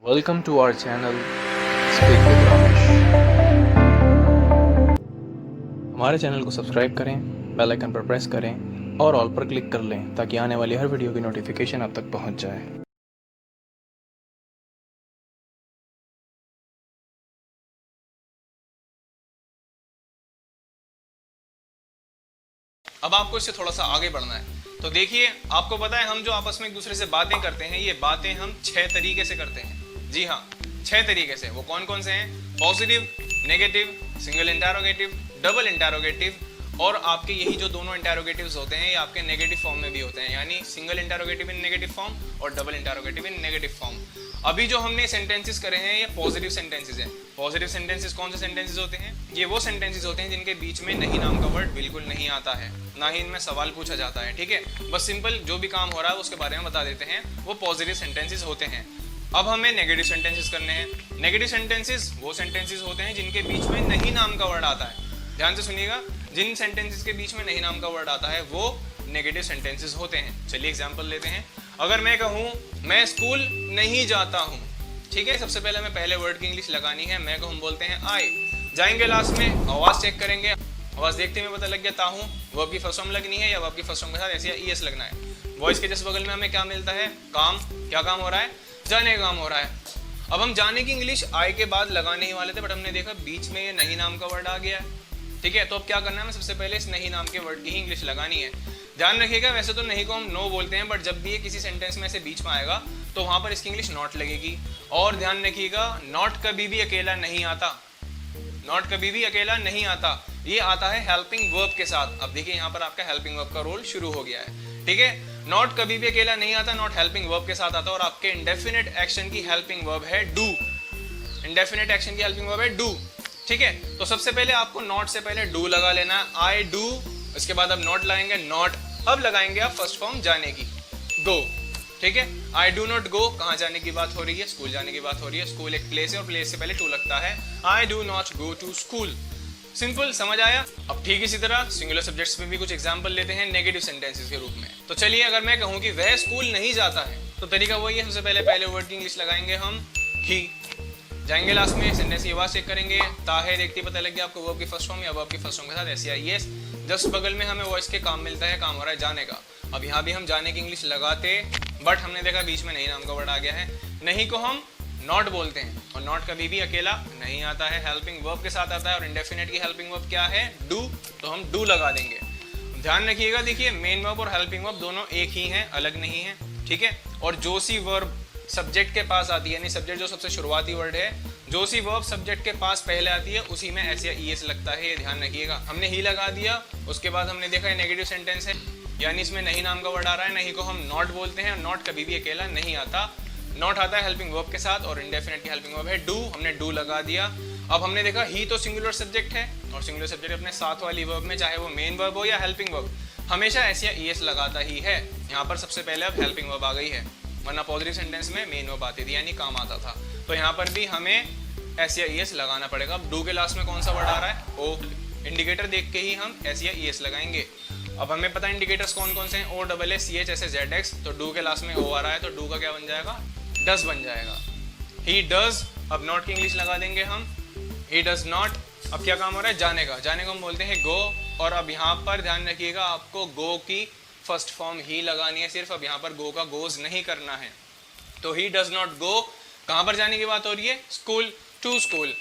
Welcome to our channel Speak with Ramesh। हमारे channel को subscribe करें, बेल आइकन पर प्रेस करें और ऑल पर क्लिक कर लें ताकि आने वाली हर वीडियो की नोटिफिकेशन आप तक पहुंच जाए। अब आपको इससे थोड़ा सा आगे बढ़ना है। तो देखिए, आपको पता है हम जो आपस में एक दूसरे से बातें करते हैं, ये बातें हम 6 तरीके से करते हैं। जी हाँ, 6 तरीके से। वो कौन कौन से हैं? Positive, negative, single interrogative, double interrogative और आपके यही जो दोनों इंटरोगेटिव्स होते हैं ये आपके नेगेटिव फॉर्म में भी होते हैं, यानी single interrogative in negative form और double interrogative in negative form. अभी जो हमने सेंटेंसेस करे हैं ये पॉजिटिव सेंटेंसेस हैं। पॉजिटिव सेंटेंसेस कौन से सेंटेंसेस होते हैं? ये वो सेंटेंसेस होते हैं जिनके बीच में नहीं नाम का वर्ड बिल्कुल नहीं आता है, ना ही इनमें सवाल पूछा जाता है। ठीक है, बस सिंपल जो भी काम हो रहा है उसके बारे में बता देते हैं, वो पॉजिटिव सेंटेंसेस होते हैं। अब हमें नेगेटिव सेंटेंसेस करने हैं। नेगेटिव सेंटेंसेस वो सेंटेंसेस होते हैं जिनके बीच में नहीं नाम का वर्ड आता है। ध्यान से सुनिएगा, जिन सेंटेंसेस के बीच में नहीं नाम का वर्ड आता है वो नेगेटिव सेंटेंसेस होते हैं। चलिए एग्जांपल लेते हैं। अगर मैं कहूँ मैं स्कूल नहीं जाता हूँ, ठीक है, सबसे पहले हमें पहले वर्ड की इंग्लिश लगानी है। मैं कहूँ बोलते हैं आई, जाएंगे लास्ट में आवाज चेक करेंगे, आवाज देखते में पता लग गया ताहूँ, वर्ब की फर्स्ट फॉर्म लगनी है या वर्ब की फर्स्ट फॉर्म के साथ ऐसे ईएस लगना है। वॉइस के जस्ट बगल में हमें क्या मिलता है? काम। क्या काम हो रहा है? जाने का काम हो रहा है। अब हम जाने की इंग्लिश आई के बाद लगाने ही वाले थे, बट हमने देखा बीच में ये नहीं नाम का वर्ड आ गया है। ठीक है, तो अब क्या करना है? हमें सबसे पहले इस नहीं नाम के वर्ड की ही इंग्लिश लगानी है। ध्यान रखिएगा, वैसे तो नहीं को हम नो बोलते हैं, बट जब भी ये किसी सेंटेंस में से बीच में आएगा तो वहां पर इसकी इंग्लिश नॉट लगेगी। और ध्यान रखिएगा, नॉट कभी भी अकेला नहीं आता। नॉट कभी भी अकेला नहीं आता, ये आता है हेल्पिंग वर्ब के साथ। अब देखिए यहाँ पर आपका हेल्पिंग वर्ब का रोल शुरू हो गया है। ठीक है, नॉट कभी भी अकेला नहीं आता, नॉट हेल्पिंग वर्ब के साथ आता है और आपके इंडेफिनिट एक्शन की हेल्पिंग वर्ब है डू। इंडेफिनिट एक्शन की हेल्पिंग वर्ब है डू। ठीक है, तो सबसे पहले आपको नॉट से पहले डू लगा लेना है, आई डू। इसके बाद अब नॉट लगाएंगे नॉट, अब लगाएंगे आप फर्स्ट फॉर्म जाने की, गो। ठीक है, आई डू नॉट गो, कहाँ जाने की बात हो रही है? स्कूल जाने की बात हो रही है। स्कूल एक प्लेस है और प्लेस से पहले टू लगता है। I do not go to school. Simple, समझ आया? अब ठीक इसी तरह सिंगुलर सब्जेक्ट्स में भी कुछ एग्जांपल लेते हैं नेगेटिव सेंटेंसेस के रूप में। तो चलिए, अगर मैं कहूँ कि वह स्कूल नहीं जाता है, तो तरीका वही है, सबसे पहले वर्ड की इंग्लिश लगाएंगे हम ही, जाएंगे लास्ट में सेंटेंस की आवाज चेक करेंगे, ताहे देखते पता लग गया आपको वर्ब की फर्स्ट फॉर्म या वर्ब की फर्स्ट फॉर्म के साथ ऐसे आई यस। जस्ट बगल में हमें वॉइस के काम मिलता है, काम हो रहा है जाने का। अब यहाँ भी हम जाने की इंग्लिश लगाते, बट हमने देखा बीच में नहीं नाम का वर्ड आ गया है। नहीं को हम नॉट बोलते हैं और नॉट कभी भी अकेला नहीं आता है, हेल्पिंग वर्ब के साथ आता है और इंडेफिनिट की हेल्पिंग वर्ब क्या है? डू। तो हम डू लगा देंगे। ध्यान रखिएगा, देखिए मेन वर्ब और हेल्पिंग वर्ब दोनों एक ही हैं, अलग नहीं है। ठीक है, और जो सी वर्ब सब्जेक्ट के पास आती है, यानी सब्जेक्ट जो सबसे शुरुआती वर्ड है, जो सी वर्ब सब्जेक्ट के पास पहले आती है उसी में ऐसे ईएस लगता है, ये ध्यान रखिएगा। हमने ही लगा दिया, उसके बाद हमने देखा ये नेगेटिव सेंटेंस है, यानी इसमें नहीं नाम का वर्ड आ रहा है। नहीं को हम नॉट बोलते हैं और नॉट कभी भी अकेला नहीं आता। नॉट आता है हेल्पिंग वर्ब के साथ और इंडेफिनिट की हेल्पिंग वर्ब है डू। हमने डू लगा दिया। अब हमने देखा ही तो सिंगुलर सब्जेक्ट है और सिंगुलर सब्जेक्ट अपने साथ वाली वर्ब में, चाहे वो मेन वर्ब हो या हेल्पिंग वर्ब, हमेशा ऐसे ईएस लगाता ही है। यहाँ पर सबसे पहले अब हेल्पिंग वर्ब आ गई है, वरना पॉजिटिव सेंटेंस में मेन वर्ब आती थी, यानी काम आता था। तो यहाँ पर भी हमें ऐसे ईएस लगाना पड़ेगा। अब डू के लास्ट में कौन सा वर्ड आ रहा है? ओ। इंडिकेटर देख के ही हम ऐसे ईएस लगाएंगे। अब हमें पता है इंडिकेटर्स कौन कौन से हैं, o double a c h ऐसे जेड एक्स। तो डू के लास्ट में ओ आ रहा है, तो डू का क्या बन जाएगा? डज बन जाएगा। He does. अब नॉट की इंग्लिश लगा देंगे हम, ही डज नॉट। अब क्या काम हो रहा है? जाने का। जाने को हम बोलते हैं गो। और अब यहाँ पर ध्यान रखिएगा, आपको गो की फर्स्ट फॉर्म ही लगानी है सिर्फ। अब यहाँ पर गो का गोज नहीं करना है। तो ही डज नॉट गो, कहाँ पर जाने की बात हो रही है? School, to school.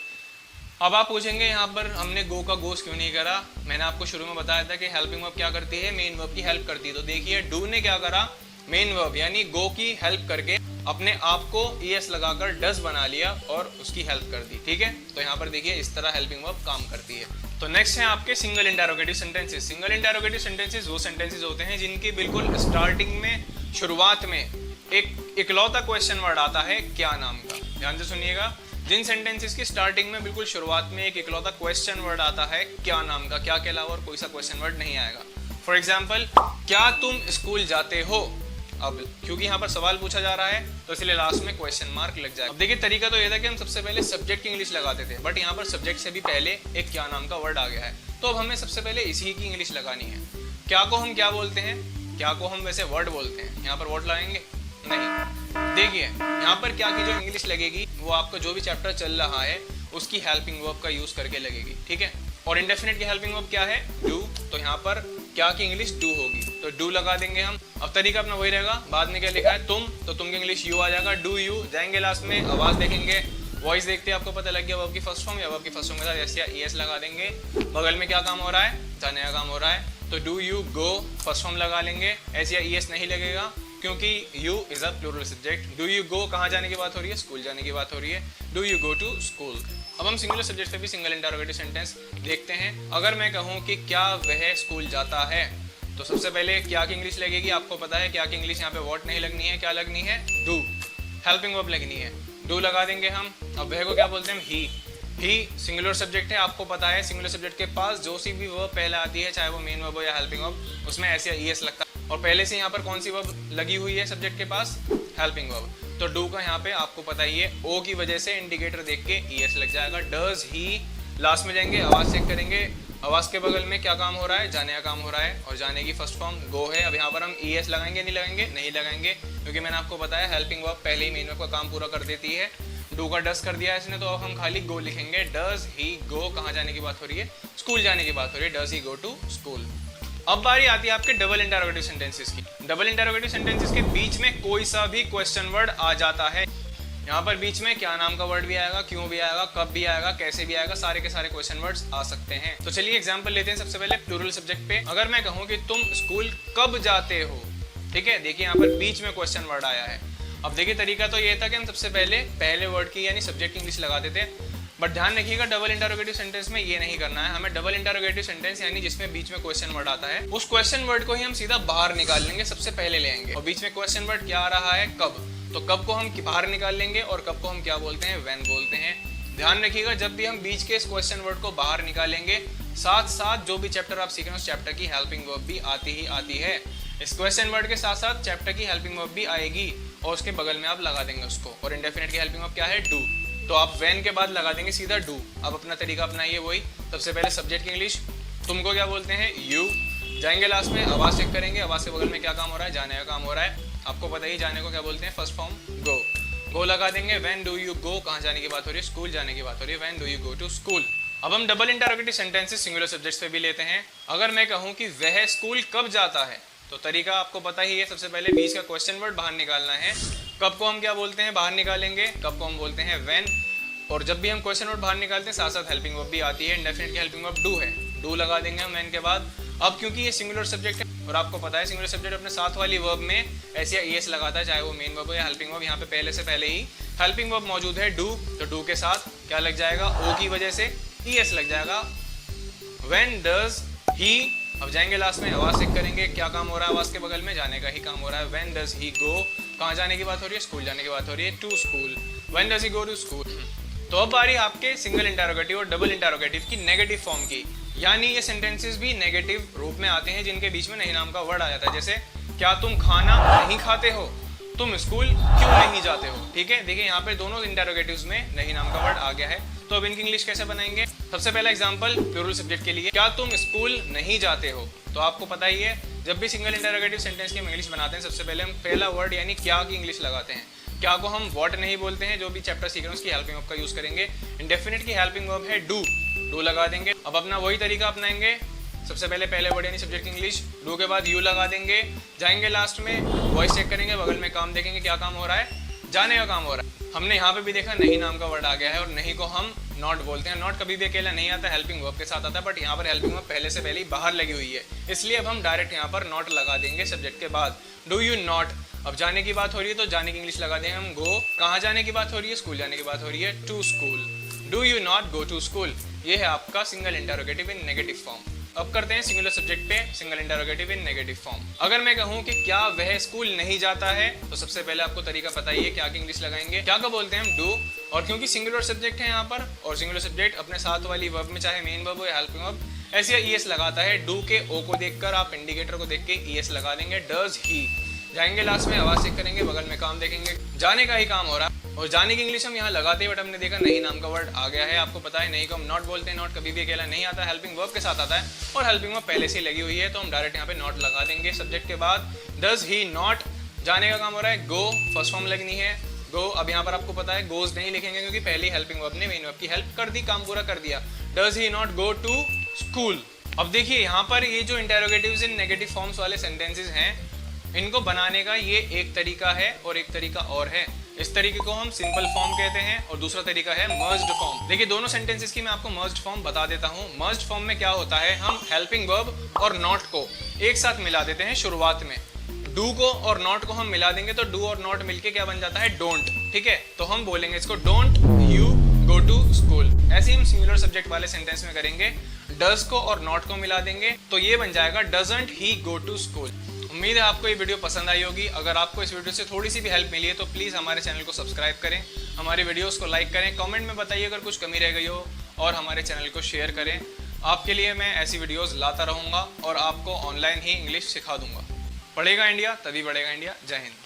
अब आप पूछेंगे यहाँ पर हमने गो का गोज क्यों नहीं करा? मैंने आपको शुरू में बताया था कि हेल्पिंग वर्ब क्या करती है? मेन वर्ब की हेल्प करती है। तो देखिए डू ने क्या करा? मेन वर्ब यानी गो की हेल्प करके अपने आप को ईएस लगाकर डज बना लिया और उसकी हेल्प कर दी। ठीक है, तो यहाँ पर देखिए इस तरह हेल्पिंग वर्ब काम करती है। तो नेक्स्ट है आपके single interrogative sentences. Single interrogative sentences वो सेंटेंसेस होते हैं जिनकी बिल्कुल स्टार्टिंग में, शुरुआत में एक इकलौता क्वेश्चन वर्ड आता है क्या नाम का। ध्यान से सुनिएगा, जिन सेंटेंसेस की स्टार्टिंग में बिल्कुल शुरुआत में एक इकलौता क्वेश्चन वर्ड आता है क्या नाम का, क्या के अलावा और कोई सा क्वेश्चन वर्ड नहीं आएगा। फॉर एग्जाम्पल, क्या तुम स्कूल जाते हो? अब क्योंकि यहाँ पर सवाल पूछा जा रहा है तो इसलिए लास्ट में क्वेश्चन मार्क लग जाएगा। अब देखिए तरीका तो ये था कि हम सबसे पहले सब्जेक्ट की इंग्लिश लगाते थे, बट यहाँ पर सब्जेक्ट से भी पहले एक क्या नाम का वर्ड आ गया है, तो अब हमें सबसे पहले इसी की इंग्लिश लगानी है। क्या को हम क्या बोलते हैं? क्या को हम वैसे वर्ड बोलते हैं। यहाँ पर वर्ड लगाएंगे, नहीं। देखिए यहाँ पर क्या की जो इंग्लिश लगेगी वो आपका जो भी चैप्टर चल रहा है उसकी हेल्पिंग वर्ब का यूज करके लगेगी, ठीक है। और इंडेफिनिट की हेल्पिंग वर्ब क्या है, डू, तो यहाँ पर क्या की इंग्लिश डू होगी, तो डू लगा देंगे हम। अब तरीका अपना वही रहेगा, बाद में क्या लिखा है तुम, तो तुम की इंग्लिश यू आ जाएगा, डू यू। जाएंगे लास्ट में आवाज देखेंगे, वॉइस देखते हैं आपको पता लग गया वर्ब की फर्स्ट फॉर्म, या वर्ब की फर्स्ट फॉर्म के साथ एस या ईएस लगा देंगे। बगल में क्या काम हो रहा है, जाने का काम हो रहा है, तो do you go first form लगा लेंगे, एस या ईएस नहीं लगेगा क्योंकि you is a plural subject. Do you go कहाँ जाने की बात हो रही है, स्कूल जाने की बात हो रही है, do you go to school. अब हम सिंगुलर सब्जेक्ट पे भी सिंगल इंटरोगेटिव सेंटेंस देखते हैं। अगर मैं कहूँ कि क्या वह स्कूल जाता है, तो सबसे पहले क्या की इंग्लिश लगेगी, आपको पता है क्या की इंग्लिश यहाँ पे व्हाट नहीं लगनी है, क्या लगनी है, डू, हेल्पिंग वर्ब लगनी है, डू लगा देंगे हम। अब वह को क्या बोलते हैं, ही सिंगुलर सब्जेक्ट है, आपको पता है सिंगुलर सब्जेक्ट के पास जो सी भी वर्ब पहले आती है, चाहे वो मेन वर्ब हो या हेल्पिंग वर्ब, उसमें एस या ईएस लगता है। और पहले से यहाँ पर कौन सी वर्ब लगी हुई है सब्जेक्ट के पास, हेल्पिंग वर्ब, तो डू का यहाँ पे आपको पता ही है ओ की वजह से इंडिकेटर देख के ईएस लग जाएगा। डज ही, लास्ट में जाएंगे आवाज चेक करेंगे, आवाज के बगल में क्या काम हो रहा है, जाने का काम हो रहा है, और जाने की फर्स्ट फॉर्म गो है। अब यहाँ पर हम ईएस लगाएंगे नहीं लगाएंगे, नहीं लगाएंगे, क्योंकि मैंने आपको बताया हेल्पिंग वर्ब पहले ही मेन वर्ब का काम पूरा कर देती है। डू का डस कर दिया है इसने, तो अब हम खाली गो लिखेंगे। डज ही गो, कहाँ जाने की बात हो रही है, स्कूल जाने की बात हो रही है, does he go to school. अब बारी आती है आपके डबल इंटरोगेटिव सेंटेंसेस की। डबल इंटरोगेटिव सेंटेंसेस के बीच में कोई सा भी क्वेश्चन वर्ड आ जाता है, यहाँ पर बीच में क्या नाम का वर्ड भी आएगा, क्यों भी आएगा, कब भी आएगा, कैसे भी आएगा, सारे के सारे क्वेश्चन वर्ड्स आ सकते हैं। तो चलिए एग्जांपल लेते हैं सबसे पहले प्लूरल सब्जेक्ट पे। अगर मैं कहूँ कि तुम स्कूल कब जाते हो, ठीक है, देखिए यहाँ पर बीच में क्वेश्चन वर्ड आया है। अब देखिए तरीका तो ये था कि हम सबसे पहले वर्ड की यानी सब्जेक्ट की इंग्लिश लगाते थे, बट ध्यान रखिएगा डबल इंटरोगेटिव सेंटेंस में ये नहीं करना है हमें। डबल इंटरोगेटिव सेंटेंस यानी जिसमें बीच में क्वेश्चन वर्ड आता है, उस क्वेश्चन वर्ड को ही हम सीधा बाहर निकाल लेंगे, सबसे पहले ले आएंगे। और बीच में क्वेश्चन वर्ड क्या आ रहा है, कब, तो कब को हम बाहर निकाल लेंगे, और कब को हम क्या बोलते हैं, व्हेन बोलते हैं। ध्यान रखिएगा जब भी हम बीच के इस क्वेश्चन वर्ड को बाहर निकालेंगे, साथ साथ जो भी चैप्टर आप सीख रहे हैं उस चैप्टर की हेल्पिंग वर्ब भी आती ही आती है। इस क्वेश्चन वर्ड के साथ साथ चैप्टर की हेल्पिंग वर्ब भी आएगी, और उसके बगल में आप लगा देंगे उसको। और इंडेफिनिट की हेल्पिंग वर्ब क्या है, डू, तो आप व्हेन के बाद लगा देंगे सीधा डू। अब अपना तरीका अपनाइए वही, सबसे पहले सब्जेक्ट की इंग्लिश, तुमको क्या बोलते हैं, यू, जाएंगे लास्ट में आवाज चेक करेंगे, आवाज के बगल में क्या काम हो रहा है, जाने का काम हो रहा है, आपको पता ही जाने को क्या बोलते हैं, फर्स्ट फॉर्म गो, गो लगा देंगे। व्हेन डू यू गो, कहाँ जाने की बात हो रही है, स्कूल जाने की बात हो रही है, when do you go to school. अब हम double interrogative sentences singular subjects पे भी लेते हैं। अगर मैं कहूँ कि वह स्कूल कब जाता है, तो तरीका आपको पता ही है, सबसे पहले बीच का क्वेश्चन वर्ड बाहर निकालना है। कब को हम क्या बोलते हैं, बाहर निकालेंगे, कब को हम बोलते हैं व्हेन, और जब भी हम क्वेश्चन वर्ड बाहर निकालते हैं साथ साथ हेल्पिंग वर्ब भी आती है। इंडेफिनिट की हेल्पिंग वर्ब डू है, डू लगा देंगे हम व्हेन के बाद। अब क्योंकि ये सिंगुलर सब्जेक्ट है और आपको पता है सिंगुलर सब्जेक्ट अपने साथ वाली वर्ब में एस या ईएस लगाता है, चाहे वो मेन वर्ब हो या हेल्पिंग वर्ब। यहाँ पे पहले से पहले ही हेल्पिंग वर्ब मौजूद है डू, तो डू के साथ क्या लग जाएगा, ओ की वजह से ईएस लग जाएगा। व्हेन डज ही, अब जाएंगे लास्ट में आवाज चेक करेंगे, क्या काम हो रहा है आवाज के बगल में, जाने का ही काम हो रहा है। व्हेन डज ही गो, कहाँ जाने की बात हो रही है, स्कूल जाने की बात हो रही है, to school, when does he go to school. तो अब बारी आपके सिंगल इंटरोगेटिव और डबल इंटरोगेटिव की नेगेटिव फॉर्म की, यानी ये सेंटेंसेस भी नेगेटिव रूप में आते हैं जिनके बीच में नहीं नाम का वर्ड आ जाता है। जैसे क्या तुम खाना नहीं खाते हो, तुम स्कूल क्यों नहीं जाते हो, ठीक है। देखिए यहाँ पे दोनों इंटरोगेटिव्स में नहीं नाम का वर्ड आ गया है, तो अब इनकी इंग्लिश कैसे बनाएंगे। सबसे पहला एग्जांपल प्लूरल सब्जेक्ट के लिए, क्या तुम स्कूल नहीं जाते हो, तो आपको पता ही है जब भी सिंगल इंटरोगेटिव सेंटेंस की हम इंग्लिश बनाते हैं सबसे पहले हम पहला वर्ड यानी क्या की इंग्लिश लगाते हैं। क्या को हम व्हाट नहीं बोलते हैं, जो भी चैप्टर सीख रहे हैं उसकी हेल्पिंग वर्ब का यूज करेंगे। इंडेफिनिट की हेल्पिंग वर्ब है डू, डू लगा देंगे। अब अपना वही तरीका अपनाएंगे, सबसे पहले वर्ड यानी सब्जेक्ट इंग्लिश, डू के बाद यू लगा देंगे। जाएंगे लास्ट में वॉइस चेक करेंगे, बगल में काम देखेंगे क्या काम हो रहा है, जाने का काम हो रहा है। हमने यहाँ पे भी देखा नहीं नाम का वर्ड आ गया है, और नहीं को हम नॉट बोलते हैं। नॉट कभी भी अकेला नहीं आता, हेल्पिंग वर्ब के साथ आता है, बट यहाँ पर हेल्पिंग वर्ब पहले से पहले ही बाहर लगी हुई है, इसलिए अब हम डायरेक्ट यहाँ पर नॉट लगा देंगे सब्जेक्ट के बाद। डू यू नॉट, अब जाने की बात हो रही है तो जाने की इंग्लिश लगा देंगे हम गो। कहाँ जाने की बात हो रही है, स्कूल जाने की बात हो रही है, to school. Do you not go to school, ये है आपका single interrogative in negative form. अब करते हैं सिंगुलर सब्जेक्ट पे single interrogative in negative form. अगर मैं कहूँ कि क्या वह स्कूल नहीं जाता है, तो सबसे पहले आपको तरीका पता ही है, क्या की इंग्लिश लगाएंगे, क्या को बोलते हैं हम डू, और क्योंकि सिंगुलर सब्जेक्ट है यहाँ पर और सिंगुलर सब्जेक्ट अपने साथ वाली वर्ब में चाहे मेन वर्ब हो या हेल्पिंग वर्ब ऐसे ईएस लगाता है। डू के ओ को देखकर आप इंडिकेटर को देख के ईएस लगा देंगे। डज ही, जाएंगे लास्ट में आवाज चेक करेंगे, बगल में काम देखेंगे, जाने का ही काम हो रहा है। और जाने की इंग्लिश हम यहाँ लगाते हैं, बट हमने देखा नहीं नाम का वर्ड आ गया है। आपको पता है नहीं को हम नॉट बोलते हैं, नॉट कभी भी अकेला नहीं आता, हेल्पिंग वर्ब के साथ आता है, और हेल्पिंग वर्ब पहले से ही लगी हुई है, तो हम डायरेक्ट यहाँ पे नॉट लगा देंगे सब्जेक्ट के बाद। डज ही नॉट जाने का काम हो रहा है गो, फर्स्ट फॉर्म लगनी है गो। अब यहाँ पर आपको पता है गोज नहीं लिखेंगे क्योंकि पहली हेल्पिंग वर्ब ने मेन वर्ब की हेल्प कर दी, काम पूरा कर दिया। Does he not go to school. अब देखिए यहाँ पर ये जो इंटेरोगेटिव्स इन नेगेटिव फॉर्म्स वाले सेंटेंसेस हैं, इनको बनाने का ये एक तरीका है और एक तरीका और है। इस तरीके को हम सिंपल फॉर्म कहते हैं और दूसरा तरीका है मर्ज्ड फॉर्म। देखिए दोनों सेंटेंसेस की मैं आपको मर्ज्ड फॉर्म बता देता हूँ। मर्ज्ड फॉर्म में क्या होता है, हम हेल्पिंग वर्ब और नॉट को एक साथ मिला देते हैं शुरुआत में। डू को और नॉट को हम मिला देंगे तो डू और नॉट मिलके क्या बन जाता है, डोंट। ठीक है, तो हम बोलेंगे इसको don't you go to school. ऐसे ही हम सिंगुलर सब्जेक्ट वाले सेंटेंस में करेंगे, डज को और नॉट को मिला देंगे तो ये बन जाएगा doesn't he go to school. उम्मीद है आपको ये वीडियो पसंद आई होगी। अगर आपको इस वीडियो से थोड़ी सी भी हेल्प मिली है तो प्लीज़ हमारे चैनल को सब्सक्राइब करें, हमारे वीडियोस को लाइक करें, कमेंट में बताइए अगर कुछ कमी रह गई हो और हमारे चैनल को शेयर करें। आपके लिए मैं ऐसी वीडियोस लाता रहूँगा और आपको ऑनलाइन ही इंग्लिश सिखा दूंगा। पढ़ेगा इंडिया तभी बढ़ेगा इंडिया। जय हिंद।